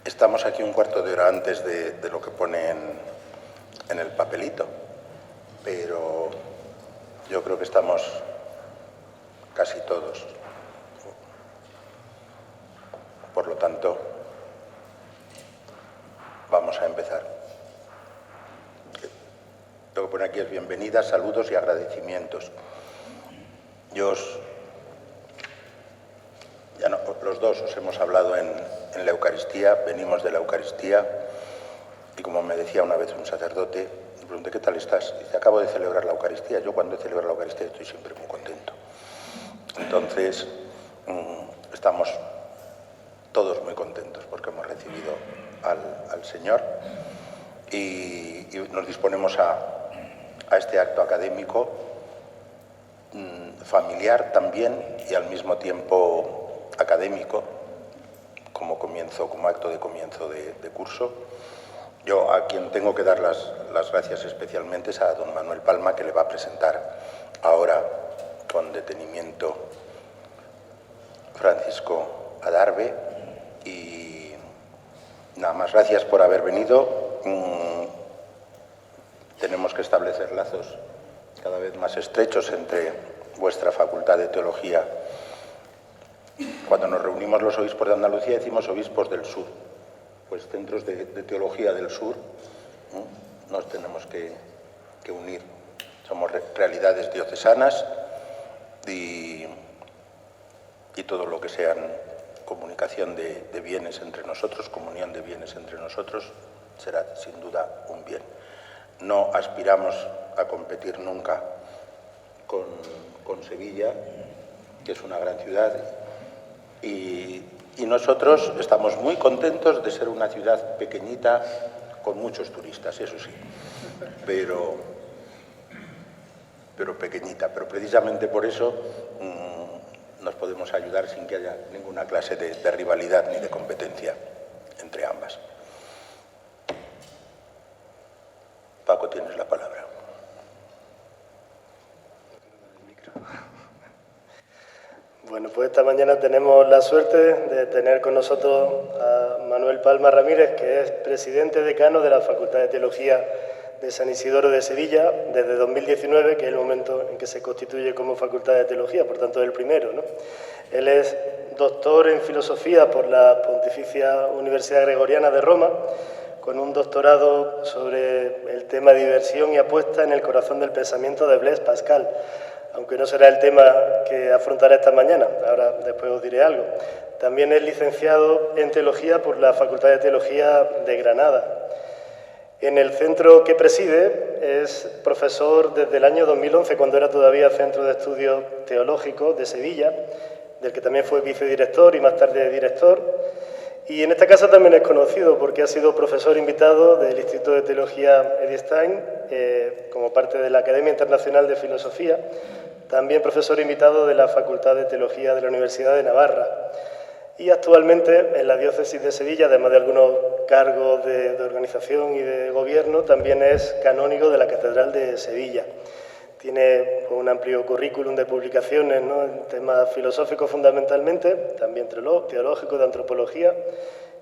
Estamos aquí un cuarto de hora antes de lo que pone en el papelito, pero yo creo que estamos casi todos. Por lo tanto, vamos a empezar. Lo que pone aquí es bienvenidas, saludos y agradecimientos. Los dos os hemos hablado en la Eucaristía, venimos de la Eucaristía, y como me decía una vez un sacerdote, le pregunté, ¿qué tal estás? Y dice, acabo de celebrar la Eucaristía. Yo cuando celebro la Eucaristía estoy siempre muy contento. Entonces, estamos todos muy contentos porque hemos recibido al Señor y nos disponemos a este acto académico, familiar también y al mismo tiempo académico, como acto de comienzo de curso. Yo a quien tengo que dar las gracias especialmente es a don Manuel Palma, que le va a presentar ahora con detenimiento Francisco Adarve. Y nada más, gracias por haber venido. Tenemos que establecer lazos cada vez más estrechos entre vuestra Facultad de Teología. Cuando nos reunimos los obispos de Andalucía decimos obispos del sur, pues centros de teología del sur, nos tenemos que unir. Somos realidades diocesanas y todo lo que sean comunicación de bienes entre nosotros, comunión de bienes entre nosotros, será sin duda un bien. No aspiramos a competir nunca con Sevilla, que es una gran ciudad, y nosotros estamos muy contentos de ser una ciudad pequeñita con muchos turistas, eso sí, pero pequeñita. Pero precisamente por eso nos podemos ayudar sin que haya ninguna clase de rivalidad ni de competencia entre ambas. Paco, tienes la palabra. Bueno, pues esta mañana tenemos la suerte de tener con nosotros a Manuel Palma Ramírez, que es presidente decano de la Facultad de Teología de San Isidoro de Sevilla desde 2019, que es el momento en que se constituye como Facultad de Teología, por tanto el primero, ¿no? Él es doctor en Filosofía por la Pontificia Universidad Gregoriana de Roma, con un doctorado sobre el tema diversión y apuesta en el corazón del pensamiento de Blaise Pascal, aunque no será el tema que afrontaré esta mañana, ahora después os diré algo. También es licenciado en Teología por la Facultad de Teología de Granada. En el centro que preside es profesor desde el año 2011, cuando era todavía Centro de Estudios Teológicos de Sevilla, del que también fue vicedirector y más tarde director. Y en esta casa también es conocido porque ha sido profesor invitado del Instituto de Teología Edith Stein, como parte de la Academia Internacional de Filosofía, también profesor invitado de la Facultad de Teología de la Universidad de Navarra. Y actualmente en la Diócesis de Sevilla, además de algunos cargos de organización y de gobierno, también es canónigo de la Catedral de Sevilla. Tiene un amplio currículum de publicaciones, ¿no?, en temas filosóficos fundamentalmente, también teológicos, de antropología.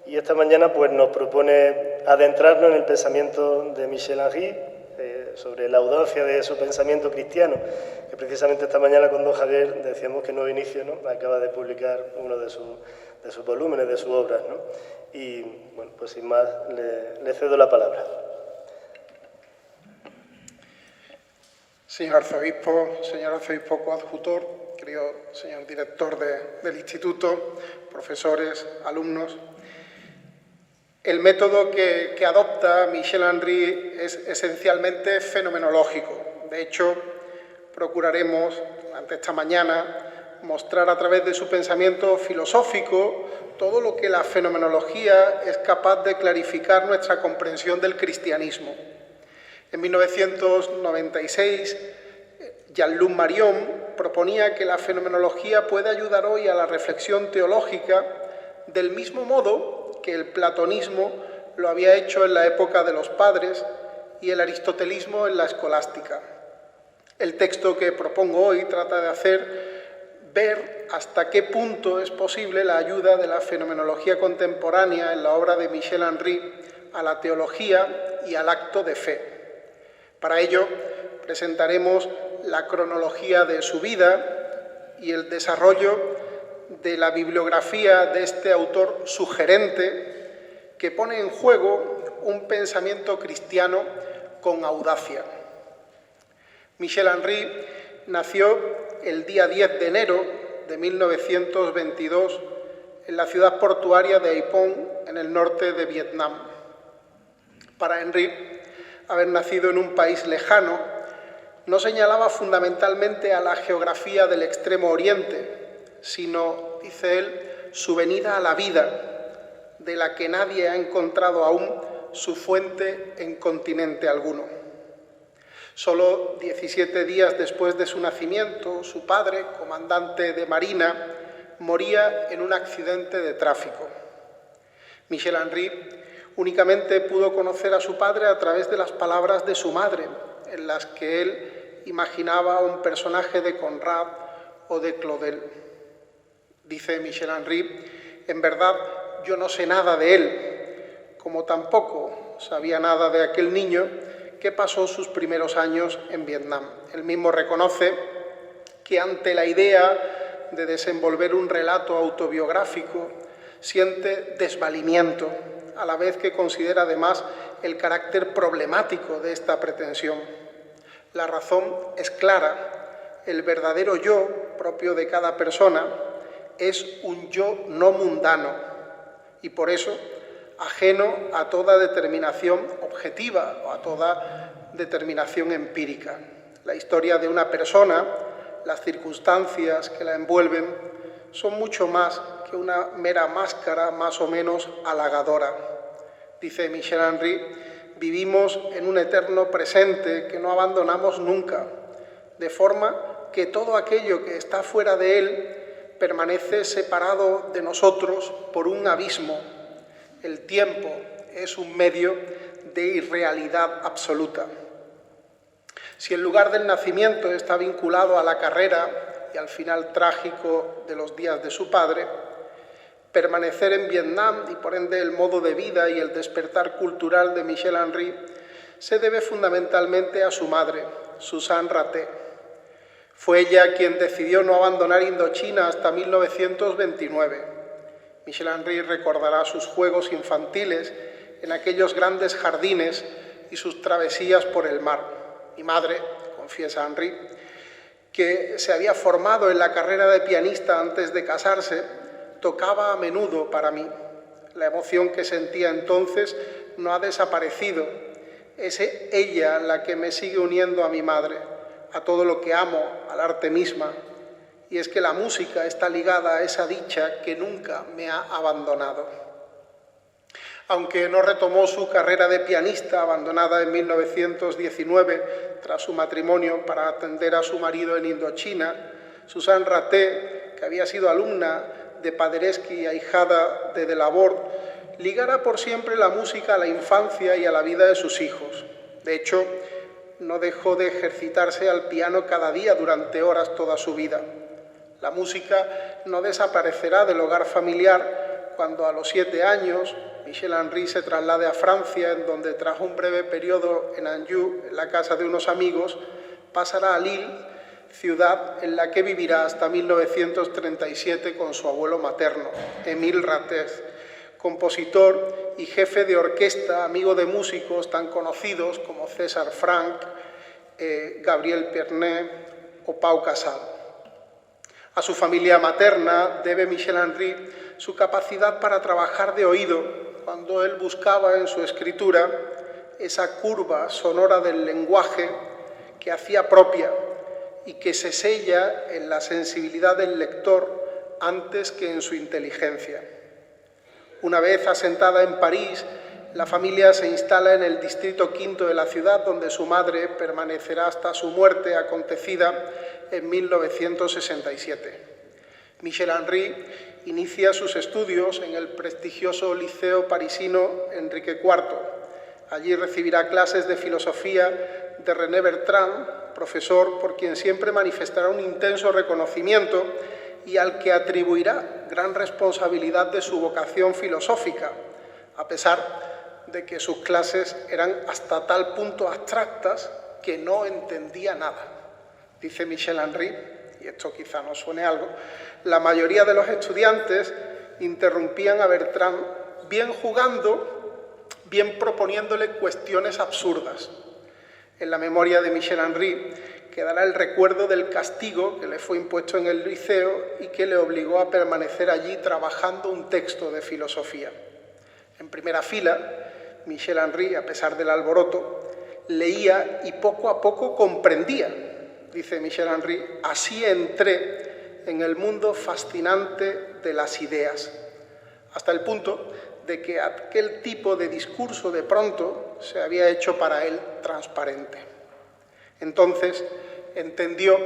Y esta mañana pues, nos propone adentrarnos en el pensamiento de Michel Henry, sobre la audacia de su pensamiento cristiano, que precisamente esta mañana con don Javier decíamos que Nuevo Inicio, ¿no?, acaba de publicar uno de sus volúmenes, de sus obras, ¿no? Y bueno, pues sin más le cedo la palabra. Señor arzobispo coadjutor, querido señor director del instituto, profesores, alumnos. El método que adopta Michel Henry es esencialmente fenomenológico. De hecho, procuraremos, durante esta mañana, mostrar a través de su pensamiento filosófico todo lo que la fenomenología es capaz de clarificar nuestra comprensión del cristianismo. En 1996, Jean-Luc Marion proponía que la fenomenología puede ayudar hoy a la reflexión teológica del mismo modo que el platonismo lo había hecho en la época de los padres y el aristotelismo en la escolástica. El texto que propongo hoy trata de hacer ver hasta qué punto es posible la ayuda de la fenomenología contemporánea en la obra de Michel Henry a la teología y al acto de fe. Para ello, presentaremos la cronología de su vida y el desarrollo de la bibliografía de este autor sugerente que pone en juego un pensamiento cristiano con audacia. Michel Henry nació el día 10 de enero de 1922 en la ciudad portuaria de Haiphong, en el norte de Vietnam. Para Henry, haber nacido en un país lejano no señalaba fundamentalmente a la geografía del Extremo Oriente, sino, dice él, su venida a la vida, de la que nadie ha encontrado aún su fuente en continente alguno. Solo 17 días después de su nacimiento, su padre, comandante de marina, moría en un accidente de tráfico. Michel Henry únicamente pudo conocer a su padre a través de las palabras de su madre, en las que él imaginaba un personaje de Conrad o de Claudel. Dice Michel Henry: en verdad, yo no sé nada de él, como tampoco sabía nada de aquel niño que pasó sus primeros años en Vietnam. Él mismo reconoce que ante la idea de desenvolver un relato autobiográfico siente desvalimiento, a la vez que considera además el carácter problemático de esta pretensión. La razón es clara: el verdadero yo, propio de cada persona, es un yo no mundano y por eso ajeno a toda determinación objetiva o a toda determinación empírica. La historia de una persona, las circunstancias que la envuelven, son mucho más que una mera máscara más o menos halagadora. Dice Michel Henry: vivimos en un eterno presente que no abandonamos nunca, de forma que todo aquello que está fuera de él permanece separado de nosotros por un abismo. El tiempo es un medio de irrealidad absoluta. Si el lugar del nacimiento está vinculado a la carrera y al final trágico de los días de su padre, permanecer en Vietnam y por ende el modo de vida y el despertar cultural de Michel Henry se debe fundamentalmente a su madre, Suzanne Raté. Fue ella quien decidió no abandonar Indochina hasta 1929. Michel Henry recordará sus juegos infantiles en aquellos grandes jardines y sus travesías por el mar. Mi madre, confiesa Henry, que se había formado en la carrera de pianista antes de casarse, tocaba a menudo para mí. La emoción que sentía entonces no ha desaparecido. Es ella la que me sigue uniendo a mi madre, a todo lo que amo, al arte misma. Y es que la música está ligada a esa dicha que nunca me ha abandonado. Aunque no retomó su carrera de pianista, abandonada en 1919 tras su matrimonio para atender a su marido en Indochina, Suzanne Raté, que había sido alumna de Paderewski y ahijada de Delaborde, ligara por siempre la música a la infancia y a la vida de sus hijos. De hecho, no dejó de ejercitarse al piano cada día durante horas toda su vida. La música no desaparecerá del hogar familiar cuando a los 7 años Michel Henry se traslade a Francia, en donde tras un breve periodo en Anjou, en la casa de unos amigos, pasará a Lille, ciudad en la que vivirá hasta 1937 con su abuelo materno, Émile Raté, compositor y jefe de orquesta, amigo de músicos tan conocidos como César Franck, Gabriel Pernet o Pau Casals. A su familia materna debe Michel Henry su capacidad para trabajar de oído cuando él buscaba en su escritura esa curva sonora del lenguaje que hacía propia y que se sella en la sensibilidad del lector antes que en su inteligencia. Una vez asentada en París, la familia se instala en el distrito quinto de la ciudad, donde su madre permanecerá hasta su muerte, acontecida en 1967. Michel Henry inicia sus estudios en el prestigioso liceo parisino Enrique IV. Allí recibirá clases de filosofía de René Bertrand, profesor por quien siempre manifestará un intenso reconocimiento y al que atribuirá gran responsabilidad de su vocación filosófica, a pesar de que sus clases eran hasta tal punto abstractas que no entendía nada. Dice Michel Henry, y esto quizá nos suene algo, la mayoría de los estudiantes interrumpían a Bertrand bien jugando, bien proponiéndole cuestiones absurdas. En la memoria de Michel Henry quedará el recuerdo del castigo que le fue impuesto en el liceo y que le obligó a permanecer allí trabajando un texto de filosofía. En primera fila, Michel Henry, a pesar del alboroto, leía y poco a poco comprendía. Dice Michel Henry, así entré en el mundo fascinante de las ideas, hasta el punto de que aquel tipo de discurso de pronto se había hecho para él transparente. Entonces entendió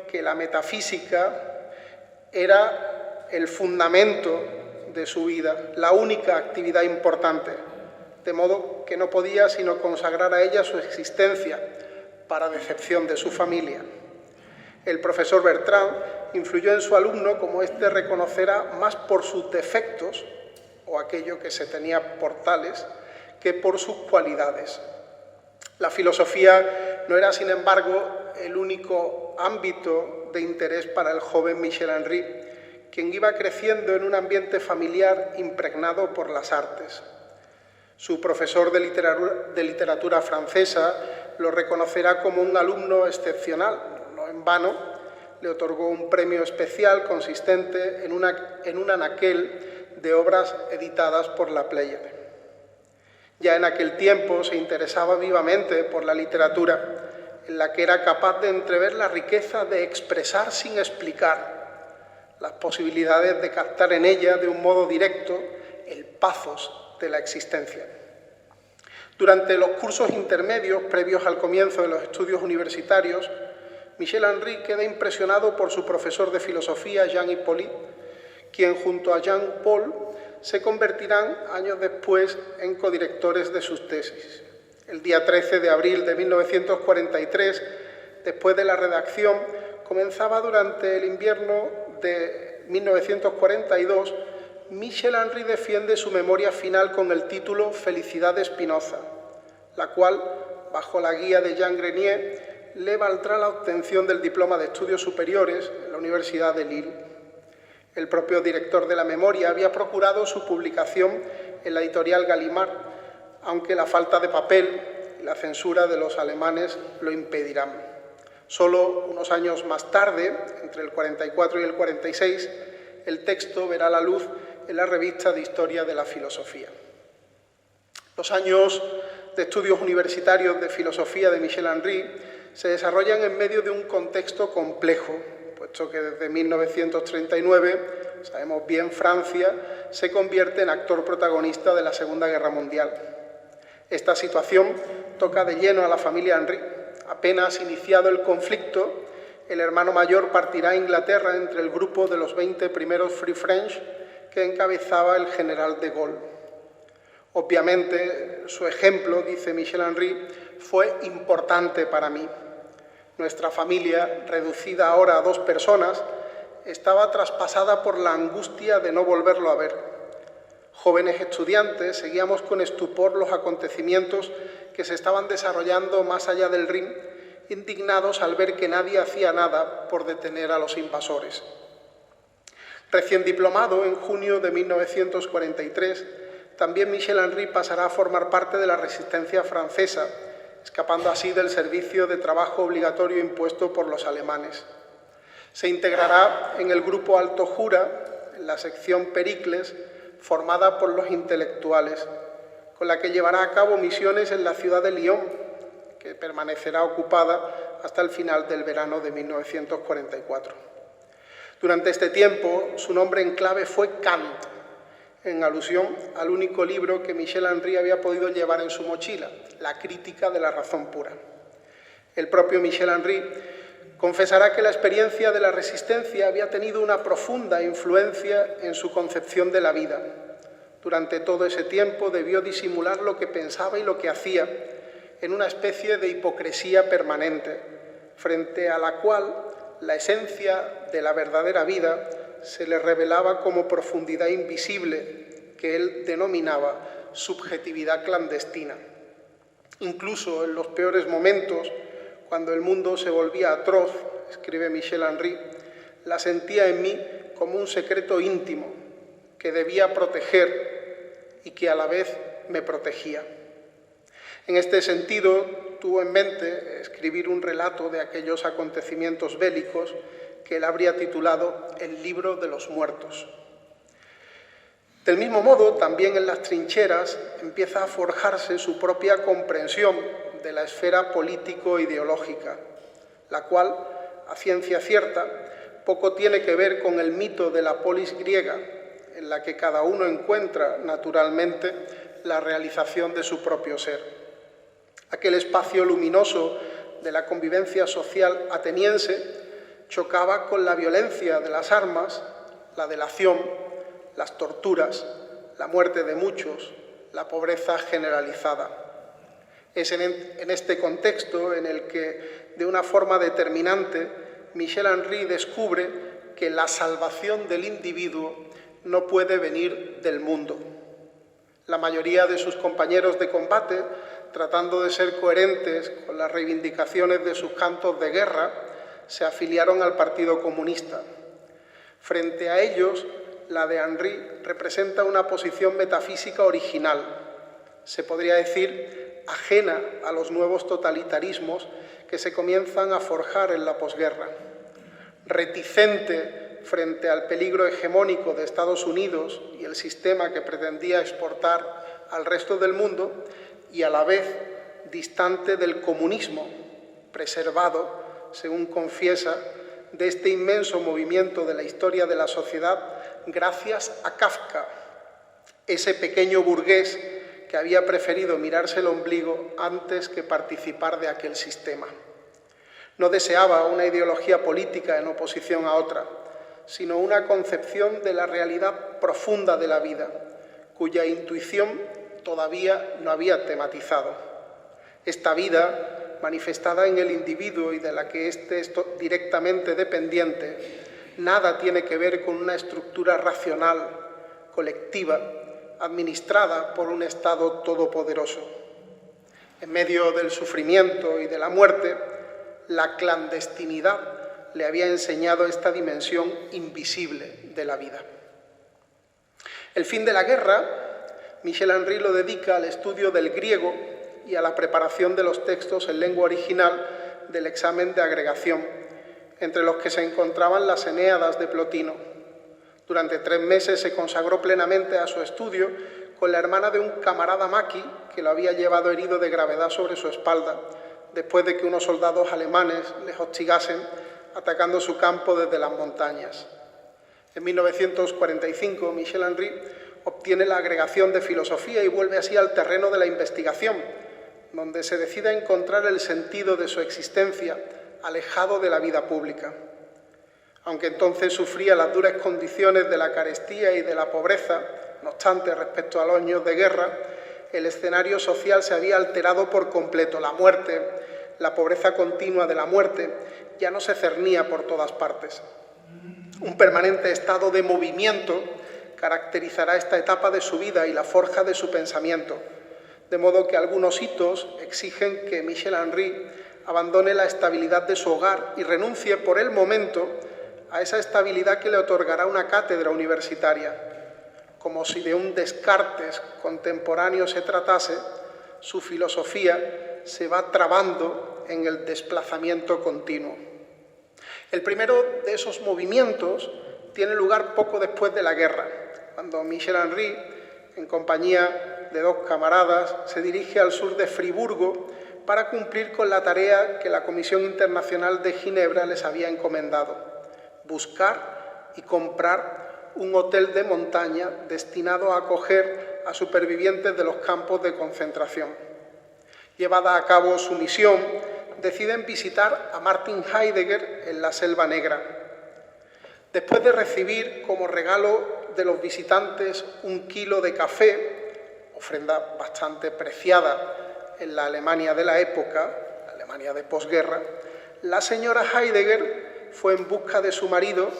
que la metafísica era el fundamento de su vida, la única actividad importante, de modo que no podía sino consagrar a ella su existencia, para decepción de su familia. El profesor Bertrand influyó en su alumno, como éste reconocerá, más por sus defectos, o aquello que se tenía por tales, que por sus cualidades. La filosofía no era, sin embargo, el único ámbito de interés para el joven Michel Henry, quien iba creciendo en un ambiente familiar impregnado por las artes. Su profesor de literatura francesa lo reconocerá como un alumno excepcional. No en vano, le otorgó un premio especial consistente en un anaquel de obras editadas por la Pléiade. Ya en aquel tiempo se interesaba vivamente por la literatura, en la que era capaz de entrever la riqueza de expresar sin explicar, las posibilidades de captar en ella de un modo directo el pathos de la existencia. Durante los cursos intermedios previos al comienzo de los estudios universitarios, Michel Henry queda impresionado por su profesor de filosofía, Jean Hippolyte, quien junto a Jean Paul se convertirán años después en codirectores de sus tesis. El día 13 de abril de 1943, después de la redacción, comenzaba durante el invierno de 1942, Michel Henry defiende su memoria final con el título Felicidad de Spinoza, la cual, bajo la guía de Jean Grenier, le valdrá la obtención del diploma de estudios superiores en la Universidad de Lille. El propio director de la memoria había procurado su publicación en la editorial Gallimard, aunque la falta de papel y la censura de los alemanes lo impedirán. Solo unos años más tarde, entre el 44 y el 46, el texto verá la luz en la revista de Historia de la Filosofía. Los años de estudios universitarios de filosofía de Michel Henry se desarrollan en medio de un contexto complejo, puesto que desde 1939, sabemos bien, Francia se convierte en actor protagonista de la Segunda Guerra Mundial. Esta situación toca de lleno a la familia Henry. Apenas iniciado el conflicto, el hermano mayor partirá a Inglaterra entre el grupo de los 20 primeros Free French que encabezaba el general de Gaulle. Obviamente, su ejemplo, dice Michel Henry, fue importante para mí. Nuestra familia, reducida ahora a 2 personas, estaba traspasada por la angustia de no volverlo a ver. Jóvenes estudiantes, seguíamos con estupor los acontecimientos que se estaban desarrollando más allá del Rin, indignados al ver que nadie hacía nada por detener a los invasores. Recién diplomado en junio de 1943, también Michel Henry pasará a formar parte de la resistencia francesa, escapando así del servicio de trabajo obligatorio impuesto por los alemanes. Se integrará en el grupo Alto Jura, en la sección Pericles, formada por los intelectuales, con la que llevará a cabo misiones en la ciudad de Lyon, que permanecerá ocupada hasta el final del verano de 1944. Durante este tiempo, su nombre en clave fue Kant, en alusión al único libro que Michel Henry había podido llevar en su mochila, La crítica de la razón pura. El propio Michel Henry confesará que la experiencia de la resistencia había tenido una profunda influencia en su concepción de la vida. Durante todo ese tiempo debió disimular lo que pensaba y lo que hacía, en una especie de hipocresía permanente, frente a la cual la esencia de la verdadera vida se le revelaba como profundidad invisible que él denominaba subjetividad clandestina. Incluso en los peores momentos, cuando el mundo se volvía atroz, escribe Michel Henry, la sentía en mí como un secreto íntimo que debía proteger y que a la vez me protegía. En este sentido, tuvo en mente escribir un relato de aquellos acontecimientos bélicos que él habría titulado El libro de los muertos. Del mismo modo, también en las trincheras empieza a forjarse su propia comprensión de la esfera político-ideológica, la cual, a ciencia cierta, poco tiene que ver con el mito de la polis griega, en la que cada uno encuentra, naturalmente, la realización de su propio ser. Aquel espacio luminoso de la convivencia social ateniense chocaba con la violencia de las armas, la delación, las torturas, la muerte de muchos, la pobreza generalizada. Es en este contexto en el que, de una forma determinante, Michel Henry descubre que la salvación del individuo no puede venir del mundo. La mayoría de sus compañeros de combate, tratando de ser coherentes con las reivindicaciones de sus cantos de guerra, se afiliaron al Partido Comunista. Frente a ellos, la de Henry representa una posición metafísica original, se podría decir ajena a los nuevos totalitarismos que se comienzan a forjar en la posguerra. Reticente frente al peligro hegemónico de Estados Unidos y el sistema que pretendía exportar al resto del mundo, y a la vez distante del comunismo, preservado, según confiesa, de este inmenso movimiento de la historia de la sociedad gracias a Kafka, ese pequeño burgués que había preferido mirarse el ombligo antes que participar de aquel sistema. No deseaba una ideología política en oposición a otra, sino una concepción de la realidad profunda de la vida, cuya intuición todavía no había tematizado. Esta vida, manifestada en el individuo y de la que éste es directamente dependiente, nada tiene que ver con una estructura racional, colectiva, administrada por un Estado todopoderoso. En medio del sufrimiento y de la muerte, la clandestinidad le había enseñado esta dimensión invisible de la vida. El fin de la guerra, Michel Henry lo dedica al estudio del griego y a la preparación de los textos en lengua original del examen de agregación, entre los que se encontraban las Eneadas de Plotino. Durante 3 meses se consagró plenamente a su estudio con la hermana de un camarada maqui que lo había llevado herido de gravedad sobre su espalda, después de que unos soldados alemanes les hostigasen atacando su campo desde las montañas. En 1945, Michel Henry obtiene la agregación de filosofía y vuelve así al terreno de la investigación, donde se decide a encontrar el sentido de su existencia alejado de la vida pública. Aunque entonces sufría las duras condiciones de la carestía y de la pobreza, no obstante, respecto a los años de guerra, el escenario social se había alterado por completo. La muerte, la pobreza continua de la muerte, ya no se cernía por todas partes. Un permanente estado de movimiento caracterizará esta etapa de su vida y la forja de su pensamiento, de modo que algunos hitos exigen que Michel Henry abandone la estabilidad de su hogar y renuncie por el momento a esa estabilidad que le otorgará una cátedra universitaria. Como si de un Descartes contemporáneo se tratase, su filosofía se va trabando en el desplazamiento continuo. El primero de esos movimientos tiene lugar poco después de la guerra, cuando Michel Henry, en compañía de 2 camaradas, se dirige al sur de Friburgo para cumplir con la tarea que la Comisión Internacional de Ginebra les había encomendado: buscar y comprar un hotel de montaña destinado a acoger a supervivientes de los campos de concentración. Llevada a cabo su misión, deciden visitar a Martin Heidegger en la Selva Negra. Después de recibir como regalo de los visitantes 1 kilo de café, ofrenda bastante preciada en la Alemania de la época, la Alemania de posguerra, la señora Heidegger fue en busca de su marido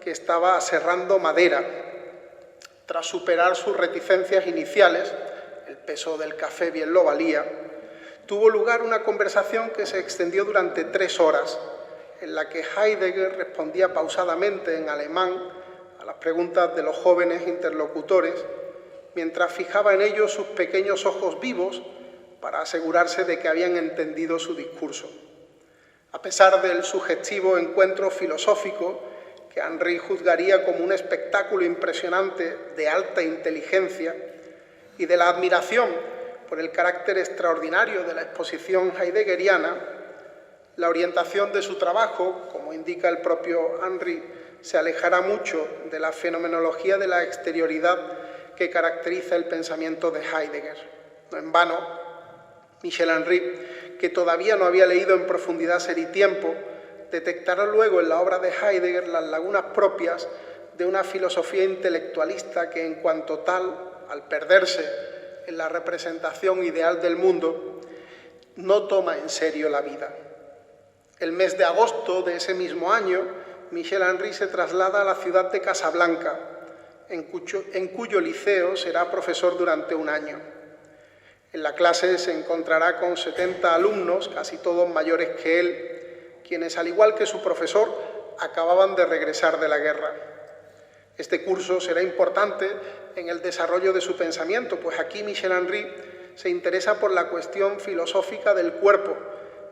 que estaba aserrando madera. Tras superar sus reticencias iniciales, el peso del café bien lo valía, tuvo lugar una conversación que se extendió durante 3 horas, en la que Heidegger respondía pausadamente en alemán a las preguntas de los jóvenes interlocutores, mientras fijaba en ellos sus pequeños ojos vivos para asegurarse de que habían entendido su discurso. A pesar del sugestivo encuentro filosófico, que Henri juzgaría como un espectáculo impresionante de alta inteligencia, y de la admiración por el carácter extraordinario de la exposición heideggeriana, la orientación de su trabajo, como indica el propio Henri, se alejará mucho de la fenomenología de la exterioridad que caracteriza el pensamiento de Heidegger. No en vano, Michel Henry, que todavía no había leído en profundidad Ser y Tiempo, detectará luego en la obra de Heidegger las lagunas propias de una filosofía intelectualista que, en cuanto tal, al perderse en la representación ideal del mundo, no toma en serio la vida. El mes de agosto de ese mismo año, Michel Henry se traslada a la ciudad de Casablanca, en cuyo liceo será profesor durante 1 año. En la clase se encontrará con 70 alumnos, casi todos mayores que él, quienes, al igual que su profesor, acababan de regresar de la guerra. Este curso será importante en el desarrollo de su pensamiento, pues aquí Michel Henry se interesa por la cuestión filosófica del cuerpo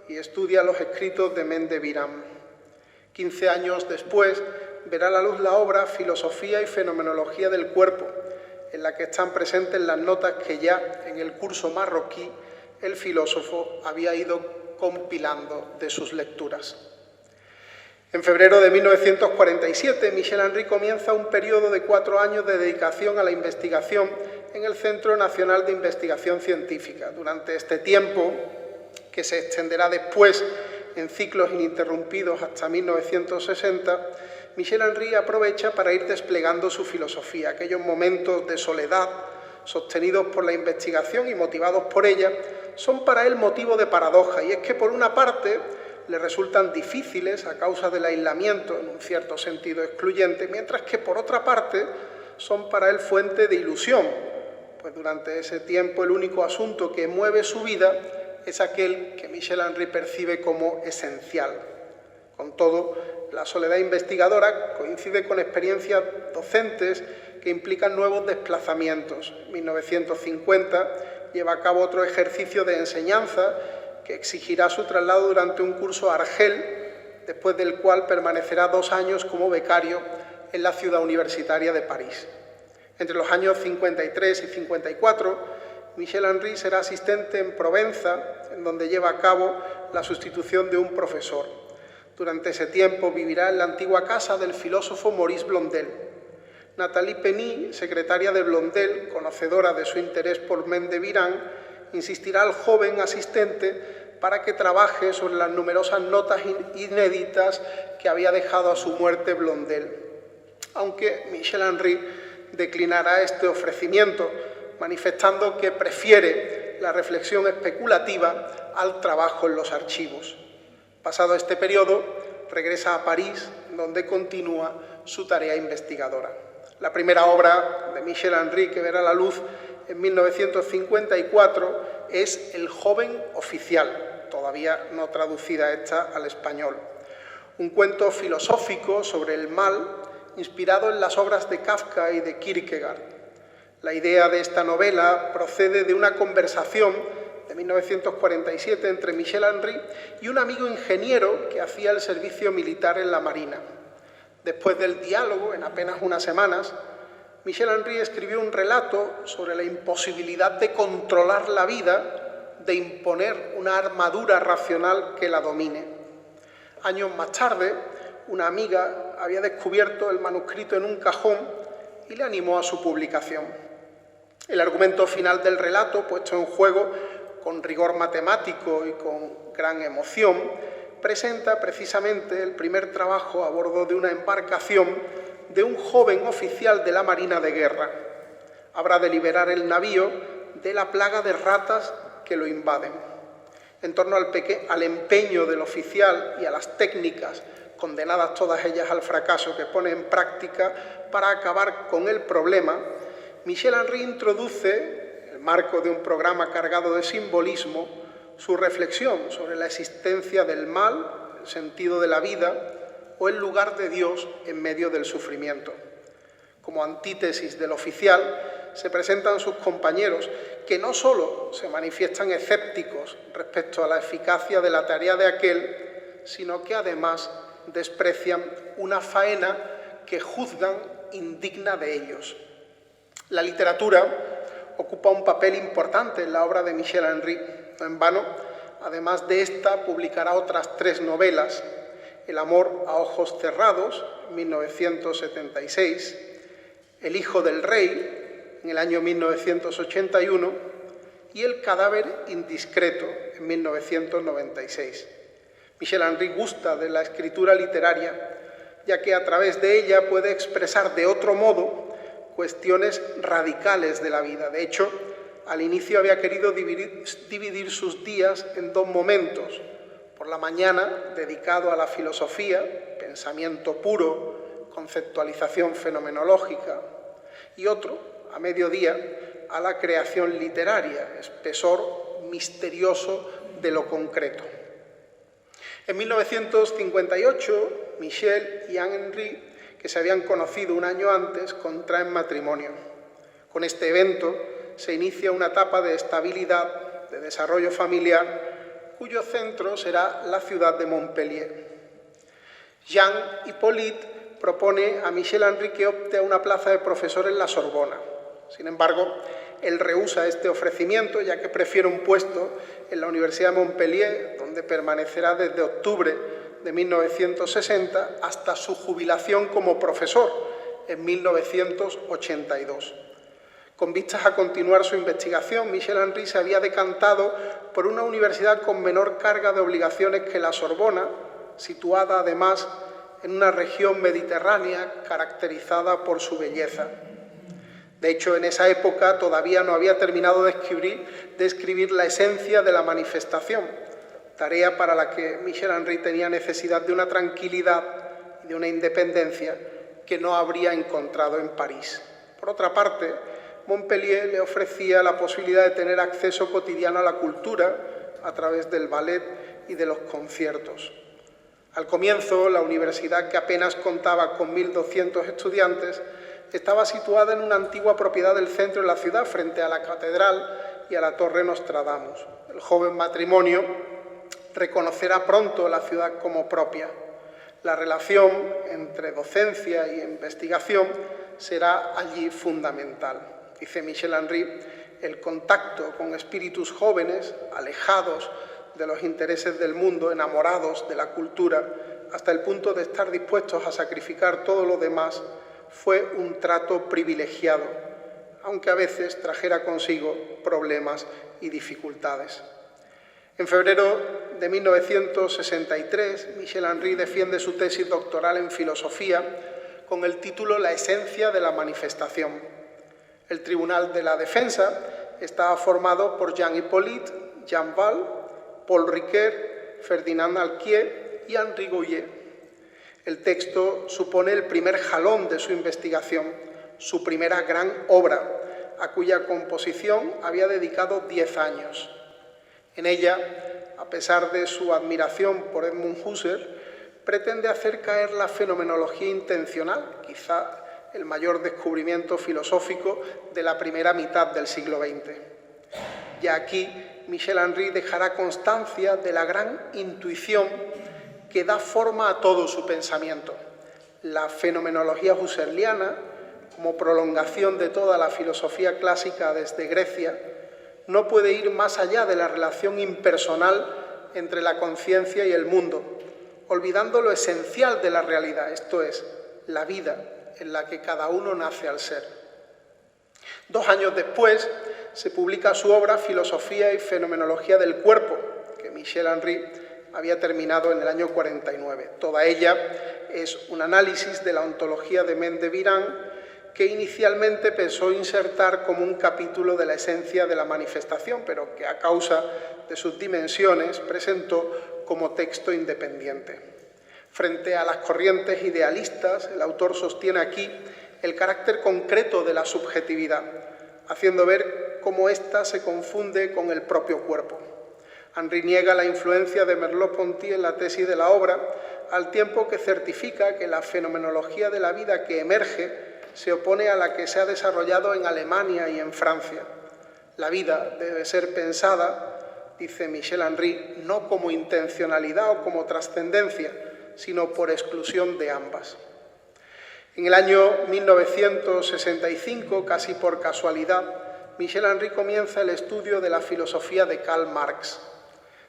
y estudia los escritos de Mendebirán. 15 años después verá la luz la obra Filosofía y Fenomenología del Cuerpo, en la que están presentes las notas que ya en el curso marroquí el filósofo había ido compilando de sus lecturas. En febrero de 1947, Michel Henry comienza un periodo de 4 años de dedicación a la investigación en el Centro Nacional de Investigación Científica. Durante este tiempo, que se extenderá después en ciclos ininterrumpidos hasta 1960, Michel Henry aprovecha para ir desplegando su filosofía. Aquellos momentos de soledad, sostenidos por la investigación y motivados por ella, son para él motivo de paradoja, y es que por una parte le resultan difíciles a causa del aislamiento, en un cierto sentido excluyente, mientras que por otra parte son para él fuente de ilusión, pues durante ese tiempo el único asunto que mueve su vida es aquel que Michel Henry percibe como esencial. Con todo, la soledad investigadora coincide con experiencias docentes que implican nuevos desplazamientos. En 1950 lleva a cabo otro ejercicio de enseñanza que exigirá su traslado durante un curso a Argel, después del cual permanecerá 2 años como becario en la ciudad universitaria de París. Entre los años 53 y 54, Michel Henry será asistente en Provenza, en donde lleva a cabo la sustitución de un profesor. Durante ese tiempo vivirá en la antigua casa del filósofo Maurice Blondel. Nathalie Penny, secretaria de Blondel, conocedora de su interés por Mendebirán, insistirá al joven asistente para que trabaje sobre las numerosas notas inéditas que había dejado a su muerte Blondel. Aunque Michel Henry declinará este ofrecimiento, manifestando que prefiere la reflexión especulativa al trabajo en los archivos. Pasado este periodo, regresa a París, donde continúa su tarea investigadora. La primera obra de Michel Henry que verá la luz en 1954 es El joven oficial, todavía no traducida esta al español. Un cuento filosófico sobre el mal, inspirado en las obras de Kafka y de Kierkegaard. La idea de esta novela procede de una conversación de 1947 entre Michel Henry y un amigo ingeniero que hacía el servicio militar en la Marina. Después del diálogo, en apenas unas semanas, Michel Henry escribió un relato sobre la imposibilidad de controlar la vida, de imponer una armadura racional que la domine. Años más tarde, una amiga había descubierto el manuscrito en un cajón y le animó a su publicación. El argumento final del relato, puesto en juego con rigor matemático y con gran emoción, presenta precisamente el primer trabajo a bordo de una embarcación de un joven oficial de la Marina de Guerra. Habrá de liberar el navío de la plaga de ratas que lo invaden. En torno al empeño del oficial y a las técnicas condenadas todas ellas al fracaso, que pone en práctica para acabar con el problema, Michel Henry introduce, en el marco de un programa cargado de simbolismo, su reflexión sobre la existencia del mal, el sentido de la vida o el lugar de Dios en medio del sufrimiento. Como antítesis del oficial, se presentan sus compañeros, que no solo se manifiestan escépticos respecto a la eficacia de la tarea de aquel, sino que además desprecian una faena que juzgan indigna de ellos. La literatura ocupa un papel importante en la obra de Michel Henry. No en vano, además de esta, publicará otras 3 novelas: El amor a ojos cerrados, en 1976, El hijo del rey, en el año 1981, y El cadáver indiscreto, en 1996. Michel Henry gusta de la escritura literaria, ya que a través de ella puede expresar de otro modo cuestiones radicales de la vida. De hecho, al inicio había querido dividir sus días en 2 momentos: por la mañana, dedicado a la filosofía, pensamiento puro, conceptualización fenomenológica, y otro, a mediodía, a la creación literaria, espesor misterioso de lo concreto. En 1958, Michel y Henry, que se habían conocido un año antes, contraen matrimonio. Con este evento se inicia una etapa de estabilidad, de desarrollo familiar, cuyo centro será la ciudad de Montpellier. Jean Hippolyte propone a Michel Henry que opte a una plaza de profesor en la Sorbona. Sin embargo, él rehúsa este ofrecimiento, ya que prefiere un puesto en la Universidad de Montpellier, donde permanecerá desde octubre de 1960 hasta su jubilación como profesor en 1982. Con vistas a continuar su investigación, Michel Henry se había decantado por una universidad con menor carga de obligaciones que la Sorbona, situada además en una región mediterránea caracterizada por su belleza. De hecho, en esa época todavía no había terminado de escribir la esencia de la manifestación, tarea para la que Michel Henry tenía necesidad de una tranquilidad y de una independencia que no habría encontrado en París. Por otra parte, Montpellier le ofrecía la posibilidad de tener acceso cotidiano a la cultura a través del ballet y de los conciertos. Al comienzo, la universidad, que apenas contaba con 1.200 estudiantes, estaba situada en una antigua propiedad del centro de la ciudad, frente a la catedral y a la Torre Nostradamus. El joven matrimonio reconocerá pronto la ciudad como propia. La relación entre docencia y investigación será allí fundamental. Dice Michel Henry, el contacto con espíritus jóvenes, alejados de los intereses del mundo, enamorados de la cultura, hasta el punto de estar dispuestos a sacrificar todo lo demás, fue un trato privilegiado, aunque a veces trajera consigo problemas y dificultades. En febrero de 1963, Michel Henry defiende su tesis doctoral en filosofía con el título La esencia de la manifestación. El Tribunal de la Defensa estaba formado por Jean Hippolyte, Jean Val, Paul Ricoeur, Ferdinand Alquier y Henri Gouillet. El texto supone el primer jalón de su investigación, su primera gran obra, a cuya composición había dedicado 10 años. En ella, a pesar de su admiración por Edmund Husserl, pretende hacer caer la fenomenología intencional, quizá el mayor descubrimiento filosófico de la primera mitad del siglo XX. Ya aquí, Michel Henry dejará constancia de la gran intuición que da forma a todo su pensamiento. La fenomenología husserliana, como prolongación de toda la filosofía clásica desde Grecia, no puede ir más allá de la relación impersonal entre la conciencia y el mundo, olvidando lo esencial de la realidad, esto es, la vida en la que cada uno nace al ser. 2 años después se publica su obra Filosofía y Fenomenología del Cuerpo, que Michel Henry había terminado en el año 49. Toda ella es un análisis de la ontología de Mendès-Virán, que inicialmente pensó insertar como un capítulo de la esencia de la manifestación, pero que a causa de sus dimensiones presentó como texto independiente. Frente a las corrientes idealistas, el autor sostiene aquí el carácter concreto de la subjetividad, haciendo ver cómo ésta se confunde con el propio cuerpo. Henry niega la influencia de Merleau-Ponty en la tesis de la obra, al tiempo que certifica que la fenomenología de la vida que emerge se opone a la que se ha desarrollado en Alemania y en Francia. La vida debe ser pensada, dice Michel Henry, no como intencionalidad o como trascendencia, sino por exclusión de ambas. En el año 1965, casi por casualidad, Michel Henry comienza el estudio de la filosofía de Karl Marx.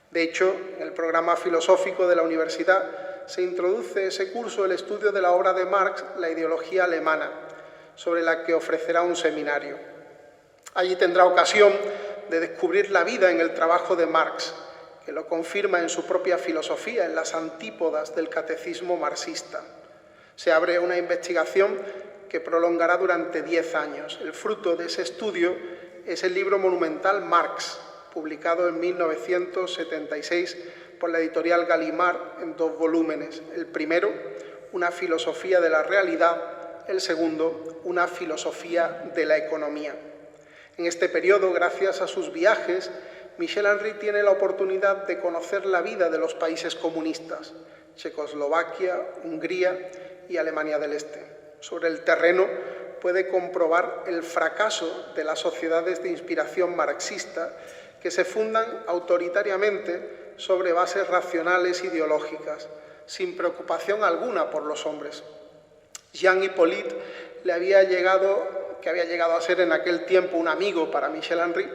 De hecho, en el programa filosófico de la universidad se introduce ese curso el estudio de la obra de Marx, La ideología alemana, sobre la que ofrecerá un seminario. Allí tendrá ocasión de descubrir la vida en el trabajo de Marx, que lo confirma en su propia filosofía, en las antípodas del catecismo marxista. Se abre una investigación que prolongará durante 10 años. El fruto de ese estudio es el libro monumental Marx, publicado en 1976 por la editorial Gallimard en 2 volúmenes. El primero, Una filosofía de la realidad; el segundo, Una filosofía de la economía. En este periodo, gracias a sus viajes, Michel Henry tiene la oportunidad de conocer la vida de los países comunistas, Checoslovaquia, Hungría y Alemania del Este. Sobre el terreno puede comprobar el fracaso de las sociedades de inspiración marxista que se fundan autoritariamente sobre bases racionales ideológicas, sin preocupación alguna por los hombres. Jean Hippolyte, que había llegado a ser en aquel tiempo un amigo para Michel Henry,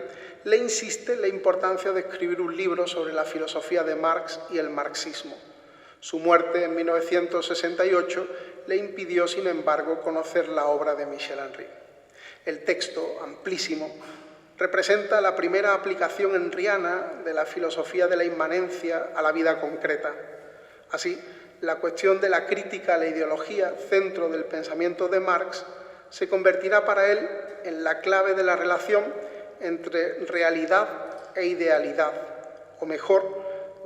le insiste en la importancia de escribir un libro sobre la filosofía de Marx y el marxismo. Su muerte en 1968 le impidió, sin embargo, conocer la obra de Michel Henry. El texto, amplísimo, representa la primera aplicación henriana de la filosofía de la inmanencia a la vida concreta. Así, la cuestión de la crítica a la ideología, centro del pensamiento de Marx, se convertirá para él en la clave de la relación entre realidad e idealidad, o mejor,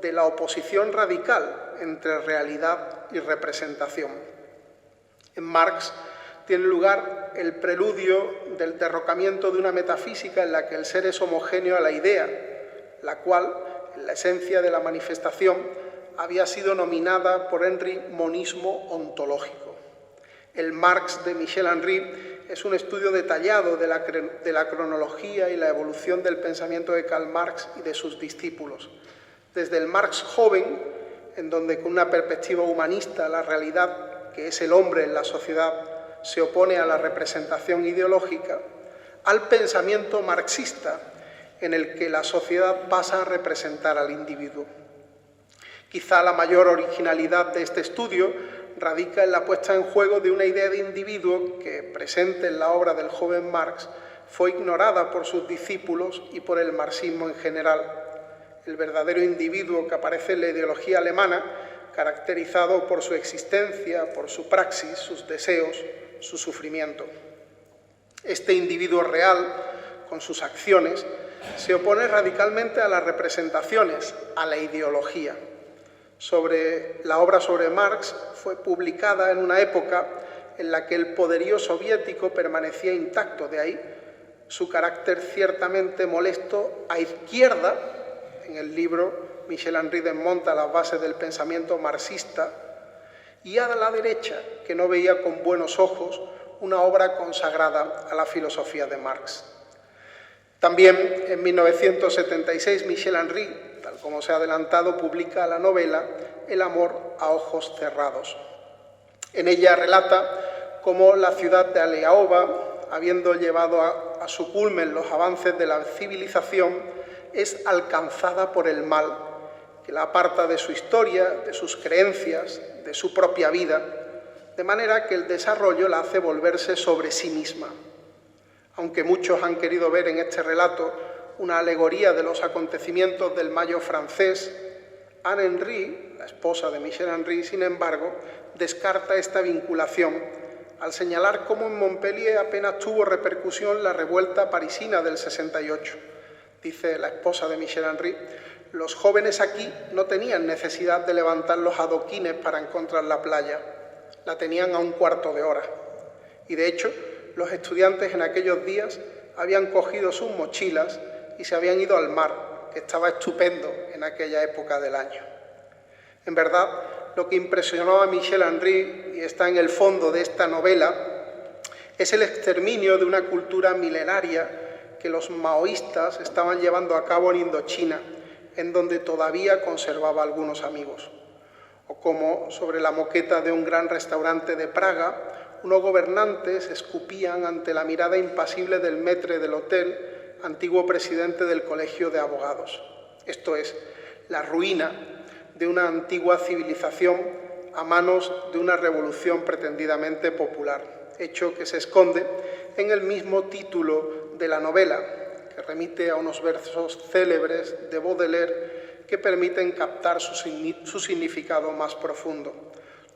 de la oposición radical entre realidad y representación. En Marx tiene lugar el preludio del derrocamiento de una metafísica en la que el ser es homogéneo a la idea, la cual, en la esencia de la manifestación, había sido nominada por Henry monismo ontológico. El Marx de Michel Henry es un estudio detallado de la cronología y la evolución del pensamiento de Karl Marx y de sus discípulos. Desde el Marx joven, en donde con una perspectiva humanista la realidad, que es el hombre en la sociedad, se opone a la representación ideológica, al pensamiento marxista, en el que la sociedad pasa a representar al individuo. Quizá la mayor originalidad de este estudio radica en la puesta en juego de una idea de individuo que, presente en la obra del joven Marx, fue ignorada por sus discípulos y por el marxismo en general. El verdadero individuo que aparece en la ideología alemana, caracterizado por su existencia, por su praxis, sus deseos, su sufrimiento. Este individuo real, con sus acciones, se opone radicalmente a las representaciones, a la ideología. La obra sobre Marx fue publicada en una época en la que el poderío soviético permanecía intacto, de ahí su carácter ciertamente molesto a izquierda. En el libro, Michel Henry desmonta las bases del pensamiento marxista, y a la derecha, que no veía con buenos ojos una obra consagrada a la filosofía de Marx. También en 1976 Michel Henry, tal como se ha adelantado, publica la novela El amor a ojos cerrados. En ella relata cómo la ciudad de Aleaoba, habiendo llevado a su culmen los avances de la civilización, es alcanzada por el mal, que la aparta de su historia, de sus creencias, de su propia vida, de manera que el desarrollo la hace volverse sobre sí misma. Aunque muchos han querido ver en este relato una alegoría de los acontecimientos del Mayo francés, Anne Henry, la esposa de Michel Henry, sin embargo, descarta esta vinculación al señalar cómo en Montpellier apenas tuvo repercusión la revuelta parisina del 68. Dice la esposa de Michel Henry: Los jóvenes aquí no tenían necesidad de levantar los adoquines para encontrar la playa, la tenían a un cuarto de hora. Y de hecho, los estudiantes en aquellos días habían cogido sus mochilas y se habían ido al mar, que estaba estupendo en aquella época del año. En verdad, lo que impresionó a Michel Henry, y está en el fondo de esta novela, es el exterminio de una cultura milenaria que los maoístas estaban llevando a cabo en Indochina, en donde todavía conservaba algunos amigos. O como sobre la moqueta de un gran restaurante de Praga, unos gobernantes escupían ante la mirada impasible del maître del hotel, antiguo presidente del Colegio de Abogados. Esto es, la ruina de una antigua civilización a manos de una revolución pretendidamente popular, hecho que se esconde en el mismo título de la novela, que remite a unos versos célebres de Baudelaire que permiten captar su significado más profundo.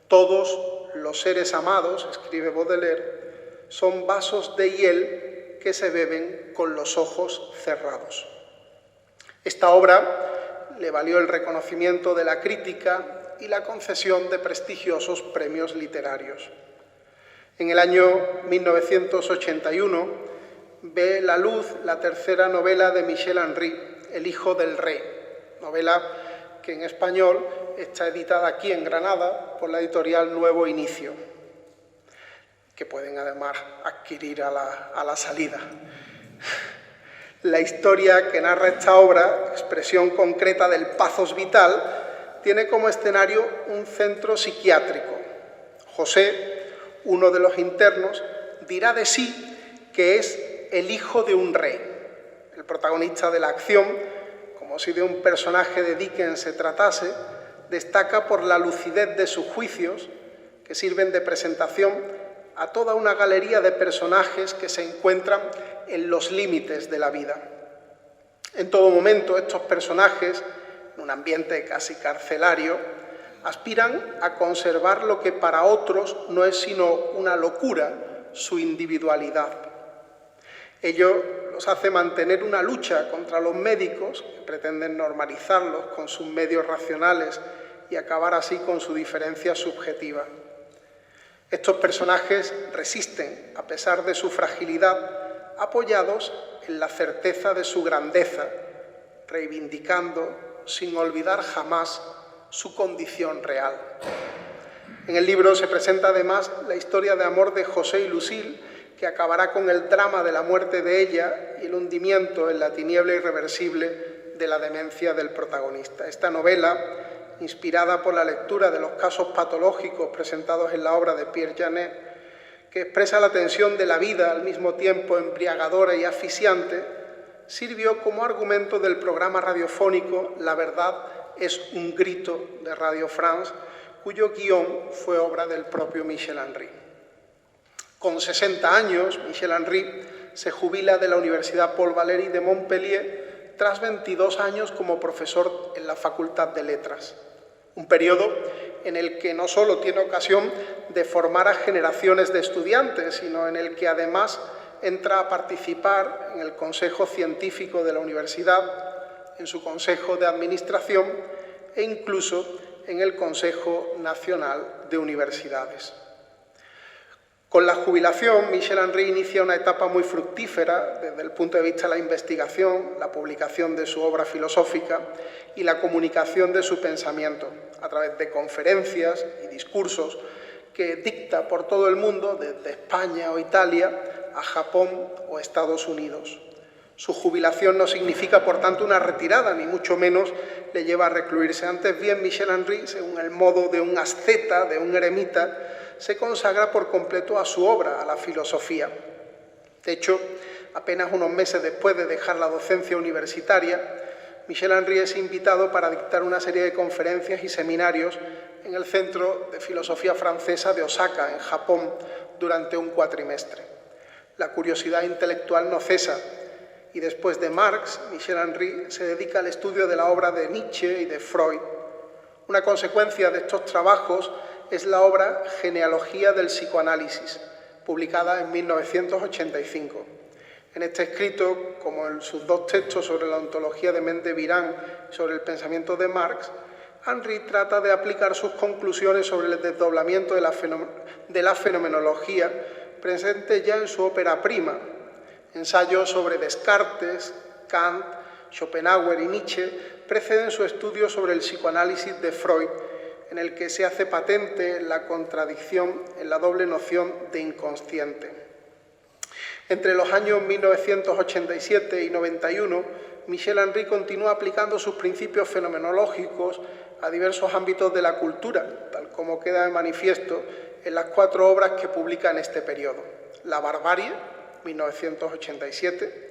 Todos los seres amados, escribe Baudelaire, son vasos de hiel que se beben con los ojos cerrados. Esta obra le valió el reconocimiento de la crítica y la concesión de prestigiosos premios literarios. En el año 1981 ve la luz la tercera novela de Michel Henry, El hijo del rey, novela que en español está editada aquí en Granada por la editorial Nuevo Inicio, que pueden además adquirir a la salida. La historia que narra esta obra, expresión concreta del pathos vital, tiene como escenario un centro psiquiátrico. José, uno de los internos, dirá de sí que es el hijo de un rey. El protagonista de la acción, como si de un personaje de Dickens se tratase, destaca por la lucidez de sus juicios, que sirven de presentación a toda una galería de personajes que se encuentran en los límites de la vida. En todo momento, estos personajes, en un ambiente casi carcelario, aspiran a conservar lo que para otros no es sino una locura, su individualidad. Ello los hace mantener una lucha contra los médicos, que pretenden normalizarlos con sus medios racionales y acabar así con su diferencia subjetiva. Estos personajes resisten, a pesar de su fragilidad, apoyados en la certeza de su grandeza, reivindicando, sin olvidar jamás, su condición real. En el libro se presenta además la historia de amor de José y Lucille, que acabará con el drama de la muerte de ella y el hundimiento en la tiniebla irreversible de la demencia del protagonista. Esta novela, inspirada por la lectura de los casos patológicos presentados en la obra de Pierre Janet, que expresa la tensión de la vida al mismo tiempo embriagadora y asfixiante, sirvió como argumento del programa radiofónico La verdad es un grito de Radio France, cuyo guión fue obra del propio Michel Henry. Con 60 años, Michel Henry se jubila de la Universidad Paul Valéry de Montpellier tras 22 años como profesor en la Facultad de Letras, un periodo en el que no solo tiene ocasión de formar a generaciones de estudiantes, sino en el que además entra a participar en el Consejo Científico de la Universidad, en su Consejo de Administración e incluso en el Consejo Nacional de Universidades. Con la jubilación, Michel Henry inicia una etapa muy fructífera desde el punto de vista de la investigación, la publicación de su obra filosófica y la comunicación de su pensamiento a través de conferencias y discursos que dicta por todo el mundo, desde España o Italia a Japón o Estados Unidos. Su jubilación no significa, por tanto, una retirada, ni mucho menos le lleva a recluirse. Antes bien, Michel Henry, según el modo de un asceta, de un eremita, se consagra por completo a su obra, a la filosofía. De hecho, apenas unos meses después de dejar la docencia universitaria, Michel Henry es invitado para dictar una serie de conferencias y seminarios en el Centro de Filosofía Francesa de Osaka, en Japón, durante un cuatrimestre. La curiosidad intelectual no cesa, y después de Marx, Michel Henry se dedica al estudio de la obra de Nietzsche y de Freud. Una consecuencia de estos trabajos es la obra Genealogía del psicoanálisis, publicada en 1985. En este escrito, como en sus dos textos sobre la ontología de Mendel-Virán y sobre el pensamiento de Marx, Henry trata de aplicar sus conclusiones sobre el desdoblamiento de la fenomenología presente ya en su ópera prima, ensayos sobre Descartes, Kant, Schopenhauer y Nietzsche preceden su estudio sobre el psicoanálisis de Freud, en el que se hace patente la contradicción en la doble noción de inconsciente. Entre los años 1987 y 91, Michel Henry continúa aplicando sus principios fenomenológicos a diversos ámbitos de la cultura, tal como queda de manifiesto en las 4 obras que publica en este periodo: La barbarie, 1987,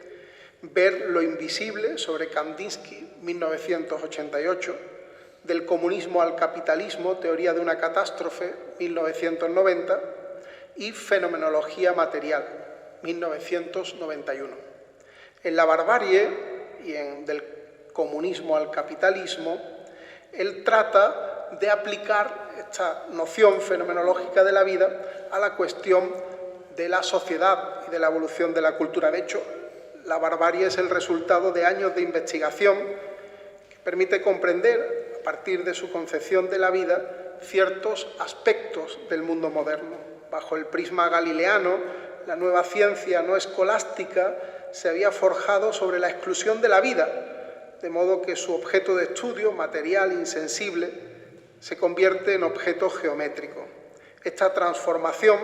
Ver lo invisible, sobre Kandinsky, 1988, Del comunismo al capitalismo, teoría de una catástrofe, 1990, y Fenomenología material, 1991. En La barbarie y en Del comunismo al capitalismo, él trata de aplicar esta noción fenomenológica de la vida a la cuestión de la sociedad y de la evolución de la cultura. De hecho, La barbarie es el resultado de años de investigación que permite comprender, a partir de su concepción de la vida, ciertos aspectos del mundo moderno. Bajo el prisma galileano, la nueva ciencia no escolástica se había forjado sobre la exclusión de la vida, de modo que su objeto de estudio, material insensible, se convierte en objeto geométrico. Esta transformación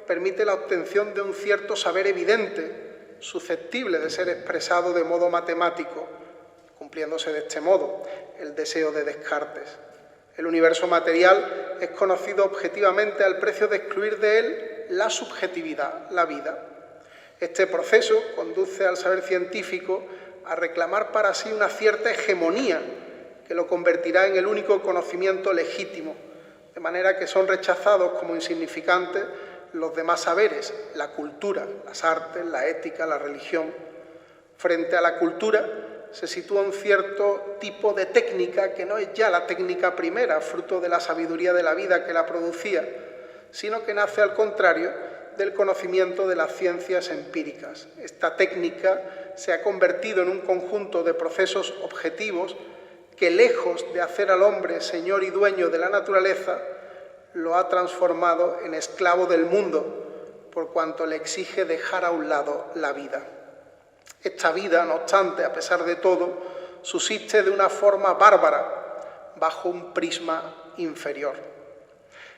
permite la obtención de un cierto saber evidente, susceptible de ser expresado de modo matemático, cumpliéndose de este modo el deseo de Descartes. El universo material es conocido objetivamente al precio de excluir de él la subjetividad, la vida. Este proceso conduce al saber científico a reclamar para sí una cierta hegemonía que lo convertirá en el único conocimiento legítimo, de manera que son rechazados como insignificantes los demás saberes, la cultura, las artes, la ética, la religión. Frente a la cultura se sitúa un cierto tipo de técnica que no es ya la técnica primera, fruto de la sabiduría de la vida que la producía, sino que nace al contrario del conocimiento de las ciencias empíricas. Esta técnica se ha convertido en un conjunto de procesos objetivos que, lejos de hacer al hombre señor y dueño de la naturaleza, lo ha transformado en esclavo del mundo, por cuanto le exige dejar a un lado la vida. Esta vida, no obstante, a pesar de todo, subsiste de una forma bárbara, bajo un prisma inferior.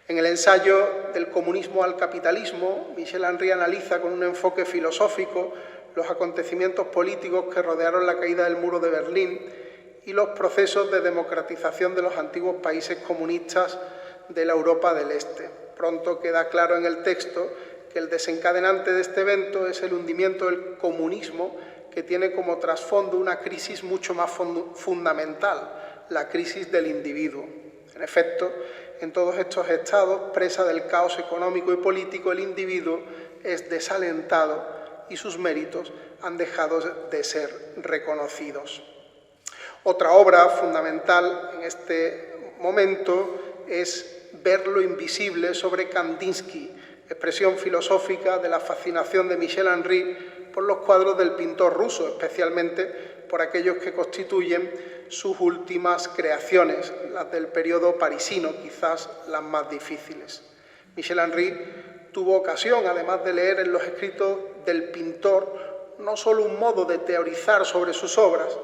En el ensayo Del comunismo al capitalismo, Michel Henry analiza con un enfoque filosófico los acontecimientos políticos que rodearon la caída del muro de Berlín y los procesos de democratización de los antiguos países comunistas de la Europa del Este. Pronto queda claro en el texto que el desencadenante de este evento es el hundimiento del comunismo, que tiene como trasfondo una crisis mucho más fundamental, la crisis del individuo. En efecto, en todos estos estados, presa del caos económico y político, el individuo es desalentado y sus méritos han dejado de ser reconocidos. Otra obra fundamental en este momento es Ver lo invisible, sobre Kandinsky, expresión filosófica de la fascinación de Michel Henry por los cuadros del pintor ruso, especialmente por aquellos que constituyen sus últimas creaciones, las del periodo parisino, quizás las más difíciles. Michel Henry tuvo ocasión, además de leer en los escritos del pintor, no solo un modo de teorizar sobre sus obras,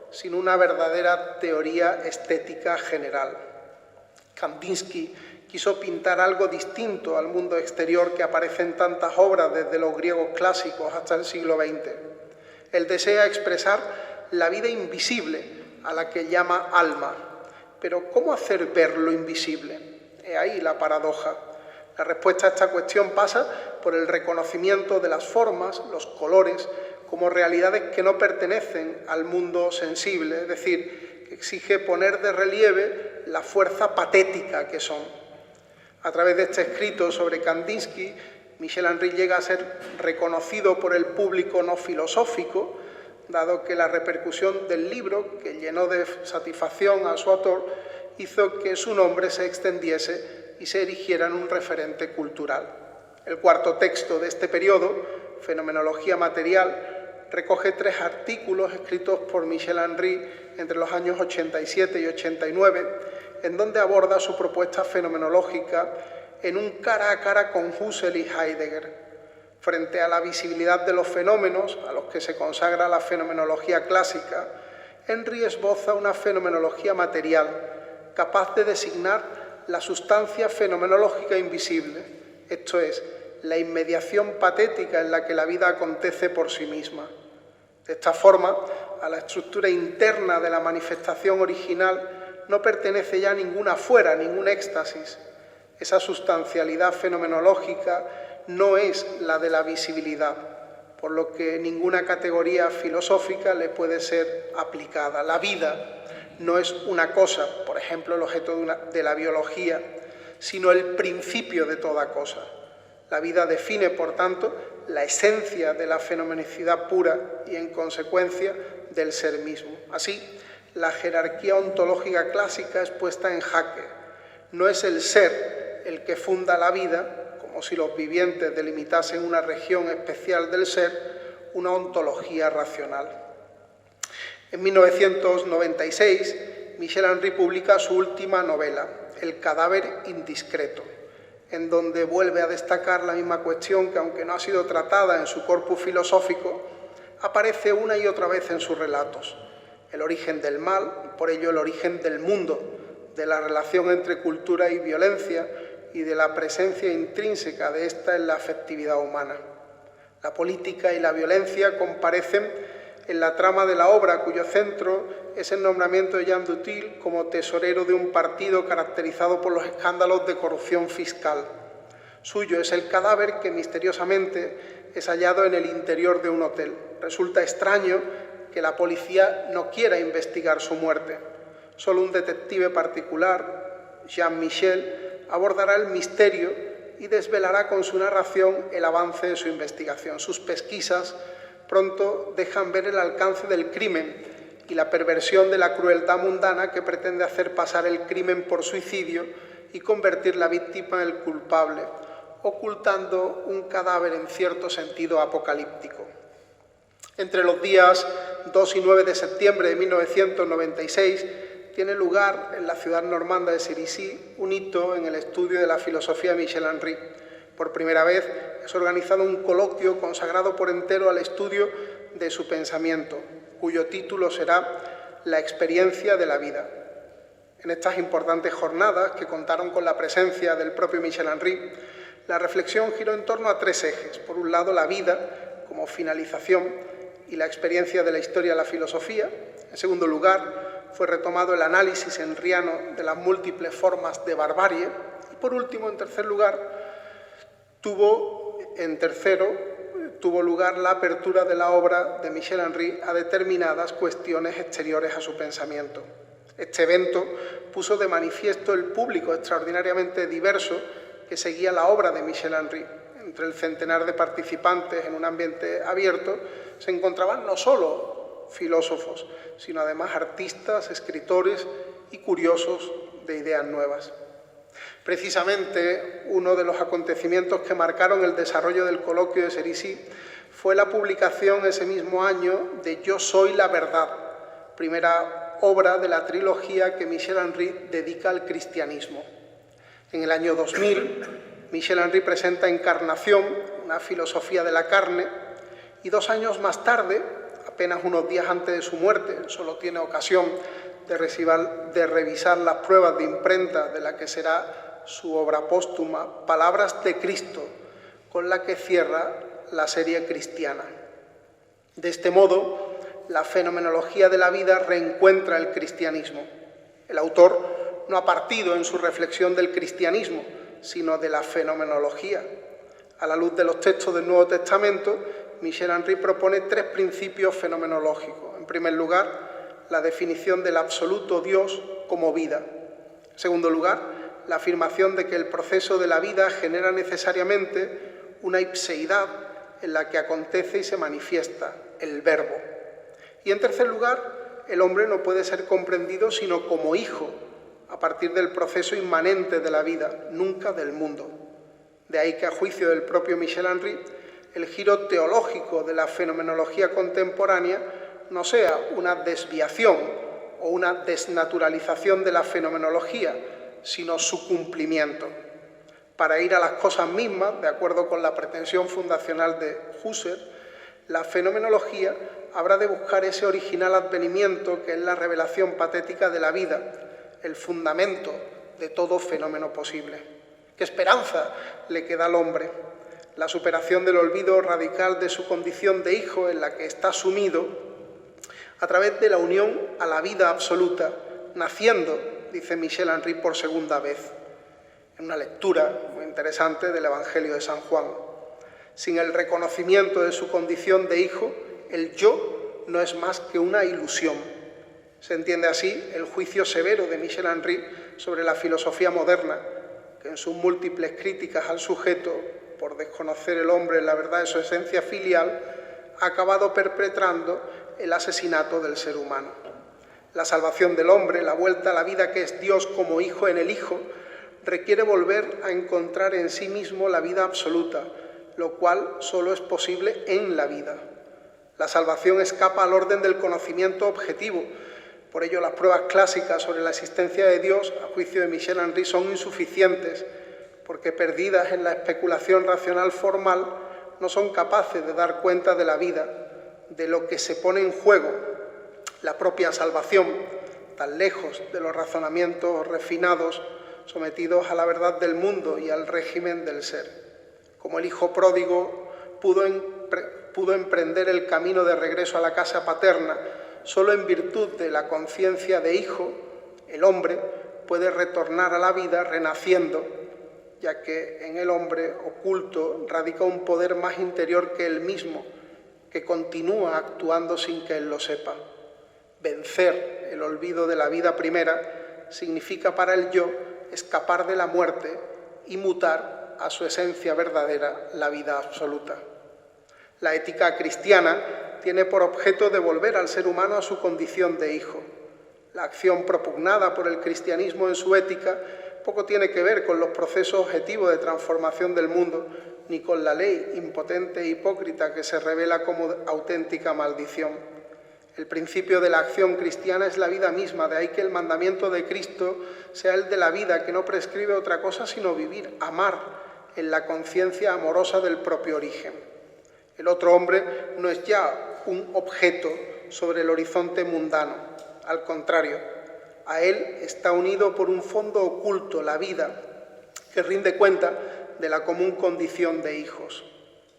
sino una verdadera teoría estética general. Kandinsky quiso pintar algo distinto al mundo exterior que aparece en tantas obras desde los griegos clásicos hasta el siglo XX. Él desea expresar la vida invisible, a la que llama alma. Pero ¿cómo hacer ver lo invisible? He ahí la paradoja. La respuesta a esta cuestión pasa por el reconocimiento de las formas, los colores, como realidades que no pertenecen al mundo sensible, es decir, que exige poner de relieve la fuerza patética que son. A través de este escrito sobre Kandinsky, Michel Henry llega a ser reconocido por el público no filosófico, dado que la repercusión del libro, que llenó de satisfacción a su autor, hizo que su nombre se extendiese y se erigiera en un referente cultural. El cuarto texto de este periodo, Fenomenología material, recoge 3 artículos escritos por Michel Henry entre los años 87 y 89, en donde aborda su propuesta fenomenológica en un cara a cara con Husserl y Heidegger. Frente a la visibilidad de los fenómenos, a los que se consagra la fenomenología clásica, Henry esboza una fenomenología material, capaz de designar la sustancia fenomenológica invisible, esto es, la inmediación patética en la que la vida acontece por sí misma. De esta forma, a la estructura interna de la manifestación original no pertenece ya ninguna fuera, ningún éxtasis. Esa sustancialidad fenomenológica no es la de la visibilidad, por lo que ninguna categoría filosófica le puede ser aplicada. La vida no es una cosa, por ejemplo, el objeto de la biología, sino el principio de toda cosa. La vida define, por tanto, la esencia de la fenomenicidad pura y, en consecuencia, del ser mismo. Así, la jerarquía ontológica clásica es puesta en jaque. No es el ser el que funda la vida, como si los vivientes delimitasen una región especial del ser, una ontología racional. En 1996, Michel Henry publica su última novela, El cadáver indiscreto, en donde vuelve a destacar la misma cuestión que, aunque no ha sido tratada en su corpus filosófico, aparece una y otra vez en sus relatos: el origen del mal y, por ello, el origen del mundo, de la relación entre cultura y violencia y de la presencia intrínseca de esta en la afectividad humana. La política y la violencia comparecen en la trama de la obra, cuyo centro es el nombramiento de Jean Dutil como tesorero de un partido caracterizado por los escándalos de corrupción fiscal. Suyo es el cadáver que misteriosamente es hallado en el interior de un hotel. Resulta extraño que la policía no quiera investigar su muerte. Solo un detective particular, Jean Michel, abordará el misterio y desvelará con su narración el avance de su investigación. Sus pesquisas pronto dejan ver el alcance del crimen y la perversión de la crueldad mundana que pretende hacer pasar el crimen por suicidio y convertir la víctima en el culpable, ocultando un cadáver en cierto sentido apocalíptico. Entre los días 2 y 9 de septiembre de 1996 tiene lugar en la ciudad normanda de Cerisy un hito en el estudio de la filosofía de Michel Henry. Por primera vez es organizado un coloquio consagrado por entero al estudio de su pensamiento, cuyo título será La experiencia de la vida. En estas importantes jornadas, que contaron con la presencia del propio Michel Henry, la reflexión giró en torno a 3 ejes. Por un lado, la vida como finalización y la experiencia de la historia de la filosofía. En segundo lugar, fue retomado el análisis henriano de las múltiples formas de barbarie. Y por último, en tercer lugar, tuvo lugar la apertura de la obra de Michel Henry a determinadas cuestiones exteriores a su pensamiento. Este evento puso de manifiesto el público extraordinariamente diverso que seguía la obra de Michel Henry. Entre el centenar de participantes en un ambiente abierto se encontraban no solo filósofos, sino además artistas, escritores y curiosos de ideas nuevas. Precisamente, uno de los acontecimientos que marcaron el desarrollo del coloquio de Cerisy fue la publicación ese mismo año de Yo soy la verdad, primera obra de la trilogía que Michel Henry dedica al cristianismo. En el año 2000, Michel Henry presenta Encarnación, una filosofía de la carne, y 2 años más tarde, apenas unos días antes de su muerte, solo tiene ocasión de revisar las pruebas de imprenta de la que será su obra póstuma, Palabras de Cristo, con la que cierra la serie cristiana. De este modo, la fenomenología de la vida reencuentra el cristianismo. El autor no ha partido en su reflexión del cristianismo, sino de la fenomenología. A la luz de los textos del Nuevo Testamento, Michel Henry propone 3 principios fenomenológicos. En primer lugar, la definición del absoluto Dios como vida. En segundo lugar, la afirmación de que el proceso de la vida genera necesariamente una ipseidad en la que acontece y se manifiesta el verbo. Y en tercer lugar, el hombre no puede ser comprendido sino como hijo, a partir del proceso inmanente de la vida, nunca del mundo. De ahí que, a juicio del propio Michel Henry, el giro teológico de la fenomenología contemporánea no sea una desviación o una desnaturalización de la fenomenología, sino su cumplimiento. Para ir a las cosas mismas, de acuerdo con la pretensión fundacional de Husserl, la fenomenología habrá de buscar ese original advenimiento que es la revelación patética de la vida, el fundamento de todo fenómeno posible. ¿Qué esperanza le queda al hombre? La superación del olvido radical de su condición de hijo en la que está sumido a través de la unión a la vida absoluta, naciendo, dice Michel Henry, por segunda vez, en una lectura muy interesante del Evangelio de San Juan. Sin el reconocimiento de su condición de hijo, el yo no es más que una ilusión. Se entiende así el juicio severo de Michel Henry sobre la filosofía moderna, que en sus múltiples críticas al sujeto, por desconocer el hombre la verdad de su esencia filial, ha acabado perpetrando el asesinato del ser humano. La salvación del hombre, la vuelta a la vida que es Dios como hijo en el Hijo, requiere volver a encontrar en sí mismo la vida absoluta, lo cual solo es posible en la vida. La salvación escapa al orden del conocimiento objetivo. Por ello, las pruebas clásicas sobre la existencia de Dios, a juicio de Michel Henry, son insuficientes, porque perdidas en la especulación racional formal, no son capaces de dar cuenta de la vida, de lo que se pone en juego, la propia salvación, tan lejos de los razonamientos refinados sometidos a la verdad del mundo y al régimen del ser. Como el hijo pródigo pudo emprender el camino de regreso a la casa paterna solo en virtud de la conciencia de hijo, el hombre puede retornar a la vida renaciendo, ya que en el hombre oculto radica un poder más interior que él mismo, que continúa actuando sin que él lo sepa. Vencer el olvido de la vida primera significa para el yo escapar de la muerte y mutar a su esencia verdadera, la vida absoluta. La ética cristiana tiene por objeto devolver al ser humano a su condición de hijo. La acción propugnada por el cristianismo en su ética poco tiene que ver con los procesos objetivos de transformación del mundo, ni con la ley impotente e hipócrita que se revela como auténtica maldición. El principio de la acción cristiana es la vida misma, de ahí que el mandamiento de Cristo sea el de la vida, que no prescribe otra cosa sino vivir, amar, en la conciencia amorosa del propio origen. El otro hombre no es ya un objeto sobre el horizonte mundano, al contrario, a él está unido por un fondo oculto, la vida, que rinde cuenta de la común condición de hijos.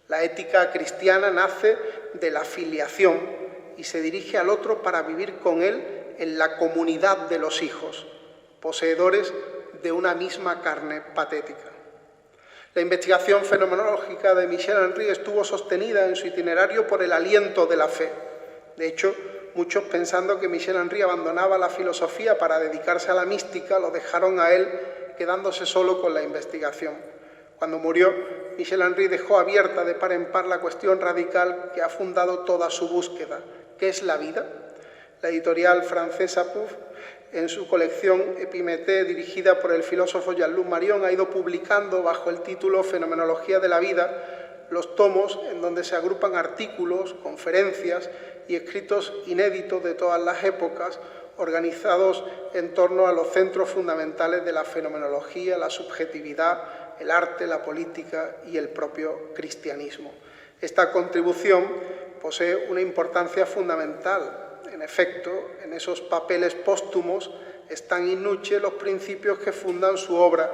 La ética cristiana nace de la filiación y se dirige al otro para vivir con él en la comunidad de los hijos, poseedores de una misma carne patética. La investigación fenomenológica de Michel Henry estuvo sostenida en su itinerario por el aliento de la fe. De hecho, muchos, pensando que Michel Henry abandonaba la filosofía para dedicarse a la mística, lo dejaron a él, quedándose solo con la investigación. Cuando murió, Michel Henry dejó abierta de par en par la cuestión radical que ha fundado toda su búsqueda. ¿Qué es la vida? La editorial francesa Puff, en su colección Epiméthée, dirigida por el filósofo Jean-Luc Marion, ha ido publicando bajo el título Fenomenología de la vida los tomos en donde se agrupan artículos, conferencias y escritos inéditos de todas las épocas, organizados en torno a los centros fundamentales de la fenomenología, la subjetividad, el arte, la política y el propio cristianismo. Esta contribución posee una importancia fundamental. En efecto, en esos papeles póstumos están in nuce los principios que fundan su obra,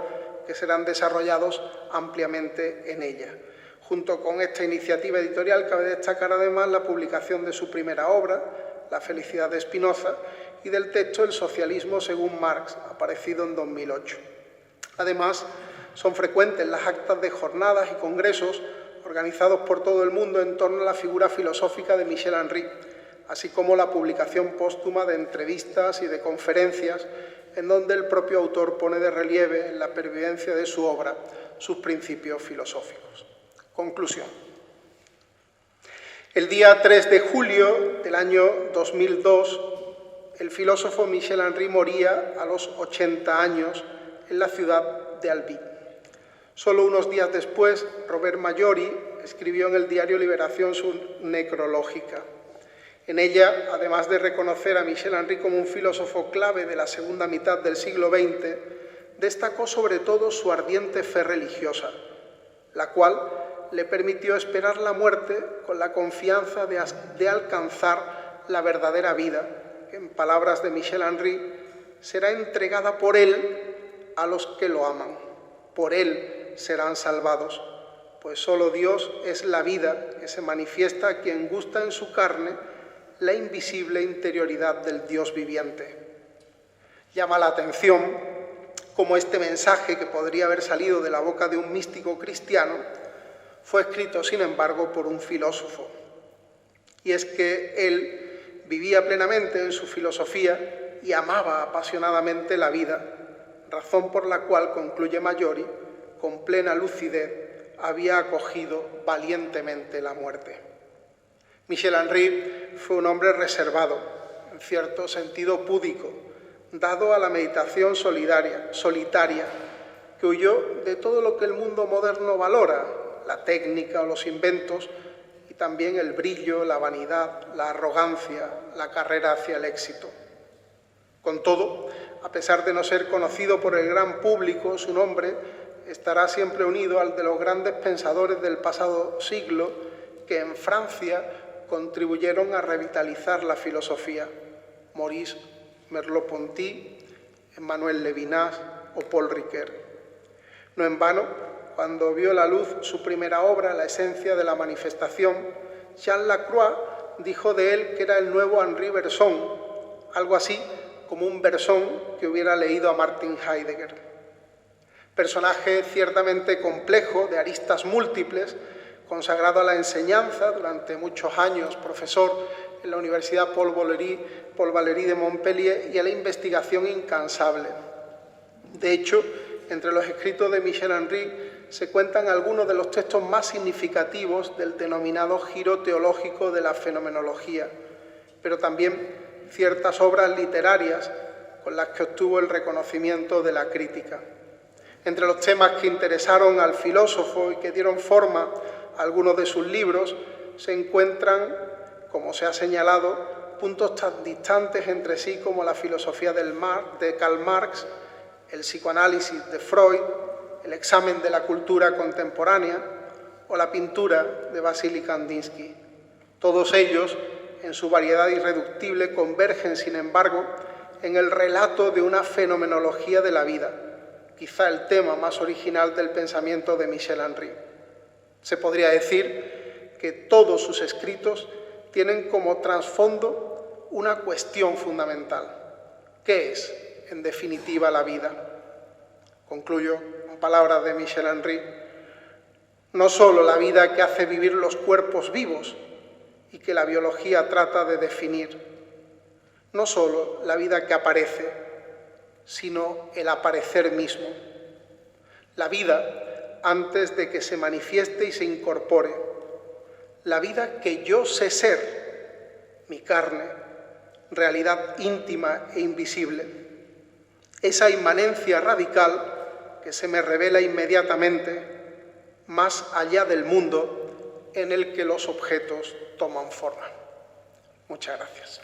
que serán desarrollados ampliamente en ella. Junto con esta iniciativa editorial cabe destacar además la publicación de su primera obra, La felicidad de Spinoza, y del texto El socialismo según Marx, aparecido en 2008. Además, son frecuentes las actas de jornadas y congresos organizados por todo el mundo en torno a la figura filosófica de Michel Henry, así como la publicación póstuma de entrevistas y de conferencias en donde el propio autor pone de relieve en la pervivencia de su obra sus principios filosóficos. Conclusión. El día 3 de julio del año 2002, el filósofo Michel Henry moría a los 80 años en la ciudad de Albi. Solo unos días después, Robert Majori, escribió en el diario Liberación su necrológica. En ella, además de reconocer a Michel Henry como un filósofo clave de la segunda mitad del siglo XX, destacó sobre todo su ardiente fe religiosa, la cual le permitió esperar la muerte con la confianza de alcanzar la verdadera vida, que en palabras de Michel Henry, será entregada por él a los que lo aman. Por él serán salvados, pues solo Dios es la vida que se manifiesta a quien gusta en su carne la invisible interioridad del Dios viviente. Llama la atención cómo este mensaje, que podría haber salido de la boca de un místico cristiano, fue escrito, sin embargo, por un filósofo. Y es que él vivía plenamente en su filosofía y amaba apasionadamente la vida, razón por la cual, concluye Maggiori, con plena lucidez había acogido valientemente la muerte. Michel Henry fue un hombre reservado, en cierto sentido púdico, dado a la meditación solitaria, que huyó de todo lo que el mundo moderno valora, la técnica o los inventos, y también el brillo, la vanidad, la arrogancia, la carrera hacia el éxito. Con todo, a pesar de no ser conocido por el gran público, su nombre estará siempre unido al de los grandes pensadores del pasado siglo que en Francia contribuyeron a revitalizar la filosofía: Maurice Merleau-Ponty, Emmanuel Levinas o Paul Ricoeur. No en vano, cuando vio la luz su primera obra, La esencia de la manifestación, Jean Lacroix dijo de él que era el nuevo Henri Bergson, algo así como un Bergson que hubiera leído a Martin Heidegger. Personaje ciertamente complejo, de aristas múltiples, consagrado a la enseñanza, durante muchos años profesor en la Universidad Paul Valéry de Montpellier, y a la investigación incansable. De hecho, entre los escritos de Michel Henry se cuentan algunos de los textos más significativos del denominado giro teológico de la fenomenología, pero también ciertas obras literarias con las que obtuvo el reconocimiento de la crítica. Entre los temas que interesaron al filósofo y que dieron forma a algunos de sus libros se encuentran, como se ha señalado, puntos tan distantes entre sí como la filosofía de Karl Marx, el psicoanálisis de Freud, el examen de la cultura contemporánea o la pintura de Vasily Kandinsky. Todos ellos, en su variedad irreductible, convergen, sin embargo, en el relato de una fenomenología de la vida, quizá el tema más original del pensamiento de Michel Henry. Se podría decir que todos sus escritos tienen como trasfondo una cuestión fundamental. ¿Qué es, en definitiva, la vida? Concluyo con palabras de Michel Henry. No solo la vida que hace vivir los cuerpos vivos y que la biología trata de definir, no solo la vida que aparece, sino el aparecer mismo. La vida antes de que se manifieste y se incorpore. La vida que yo sé ser, mi carne, realidad íntima e invisible. Esa inmanencia radical que se me revela inmediatamente, más allá del mundo en el que los objetos toman forma. Muchas gracias.